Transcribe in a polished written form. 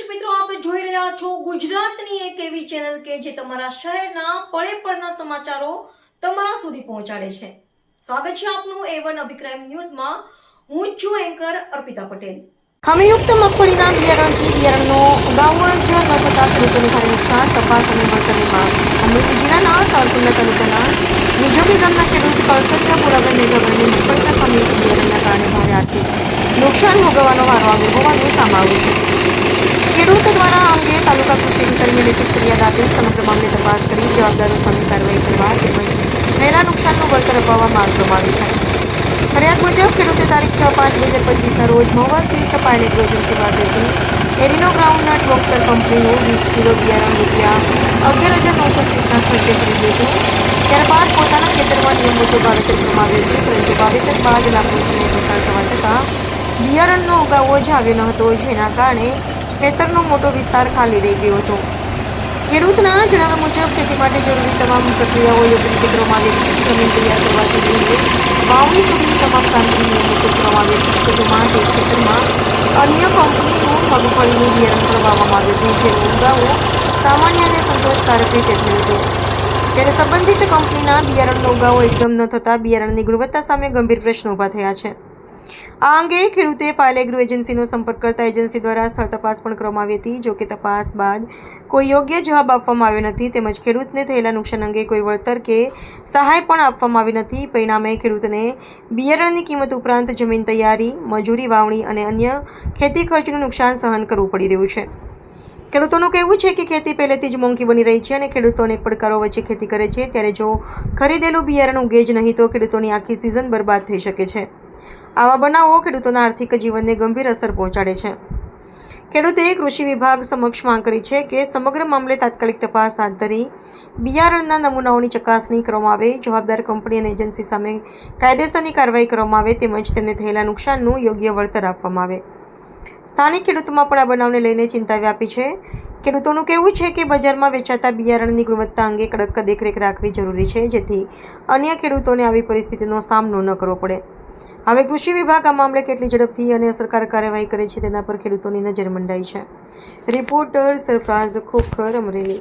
દર્શક મિત્રો, આપ જોઈ રહ્યા છો ગુજરાતની એક એવી ચેનલ કે જે તમારા શહેરના પળે પળના સમાચારો તમારા સુધી પહોંચાડે છે. સ્વાગત છે આપનું A1 અભિક્રાઇમ ન્યૂઝમાં. હું છું એન્કર અર્પિતા પટેલ. ખામીયુક્ત મગફળીના બિયારણથી બિયારણનો ઉગાવો જ ન થતા ખેડૂતોને ભારે નુકસાન. તપાસ અને વળતરની માંગ. અમરેલી જિલ્લાના સાવરકુંડલા તાલુકાના નિજોમી ગામના ખેડૂત કળસત્રા પુરાગઢ મેઘાગઢની મગફળીના ખામીયુક્ત બિયારણના કારણે ભારે આર્થિક નુકસાન ભોગવવાનો વારો આવ્યો હોવાનું સામે આવ્યું છે. ખેડૂત દ્વારા આ અંગે તાલુકા કૃષિ અધિકારીને લેખિત ફરિયાદ આપી સમગ્ર મામલે તપાસ કરી જવાબદારો સામે કાર્યવાહી કરવા તેમજ થયેલા નુકસાનનું વળતર અપાવવા માંગ કરવામાં આવી છે. ફરિયાદ મુજબ ખેડૂતે તારીખ 6/5/2025ના રોજ મહુવાથી સપાયેલ એગ્રોજન્સી પાસેથી એરિનો ગ્રાઉન્ડનટ બોક્સર કંપનીનું 20 કિલો બિયારણ રૂપિયા 11,930ના ખર્ચે ખરીદ્યું હતું. ત્યારબાદ પોતાના ખેતરમાં નિયમ મુજબ વાવેતર કરવામાં આવ્યું હતું, પરંતુ વાવેતર બાદ લાંબો સમય પસાર થવા છતાં બિયારણનો ઉગાવો જ આવ્યો ન હતો, જેના કારણે ખેતરનો મોટો વિસ્તાર ખાલી રહી ગયો હતો. ખેડૂતના જણાવ્યા મુજબ ખેતી માટે જરૂરી તમામ પ્રક્રિયાઓ યોગ્ય રીતે કરવામાં આવી હતી. જમીન તૈયાર કરવાથી લઈને વાવણી સુધીની તમામ કામગીરી નિયમ મુજબ કરવામાં આવી હતી. વધુમાં તે ખેતરમાં અન્ય કંપનીનું મગફળીનું બિયારણ પણ વાવવામાં આવ્યું હતું, જેનો ઉગાવો સામાન્ય અને સંતોષકારક રીતે થયો હતો. ત્યારે સંબંધિત કંપનીના બિયારણનો ઉગાવો એકદમ ન થતાં બિયારણની ગુણવત્તા સામે ગંભીર પ્રશ્નો ઊભા થયા છે. આ અંગે ખેડૂતે પાયલ એગ્રો એજન્સીનો સંપર્ક કરતા એજન્સી દ્વારા સ્થળ તપાસ પણ કરવામાં આવી હતી. જોકે તપાસ બાદ કોઈ યોગ્ય જવાબ આપવામાં આવ્યો નથી, તેમજ ખેડૂતને થયેલા નુકસાન અંગે કોઈ વળતર કે સહાય પણ આપવામાં આવી નથી. પરિણામે ખેડૂતને બિયારણની કિંમત ઉપરાંત જમીન તૈયારી, મજૂરી, વાવણી અને અન્ય ખેતી ખર્ચનું નુકસાન સહન કરવું પડી રહ્યું છે. ખેડૂતોનું કહેવું છે કે ખેતી પહેલેથી જ મોંઘી બની રહી છે અને ખેડૂતો અનેક પડકારો વચ્ચે ખેતી કરે છે. ત્યારે જો ખરીદેલું બિયારણ ઉગે જ નહીં તો ખેડૂતોની આખી સિઝન બરબાદ થઈ શકે છે. આવા બનાવો ખેડૂતોના આર્થિક જીવનને ગંભીર અસર પહોંચાડે છે. ખેડૂતે કૃષિ વિભાગ સમક્ષ માંગ કરી છે કે સમગ્ર મામલે તાત્કાલિક તપાસ હાથ ધરી બિયારણના નમૂનાઓની ચકાસણી કરવામાં આવે, જવાબદાર કંપની અને એજન્સી સામે કાયદેસરની કાર્યવાહી કરવામાં આવે, તેમજ તેમને થયેલા નુકસાનનું યોગ્ય વળતર આપવામાં આવે. સ્થાનિક ખેડૂતોમાં પણ આ બનાવને લઈને ચિંતા વ્યાપી છે. ખેડૂતોનું કહેવું છે કે બજારમાં વેચાતા બિયારણની ગુણવત્તા અંગે કડક દેખરેખ રાખવી જરૂરી છે, જેથી અન્ય ખેડૂતોને આવી પરિસ્થિતિનો સામનો ન કરવો પડે. હવે કૃષિ વિભાગ આ મામલે કેટલી ઝડપથી અને અસરકારક કાર્યવાહી કરે છે તેના પર ખેડૂતોની નજર મંડાઈ છે. રિપોર્ટર સરફરાઝ ખોખર, અમરેલી.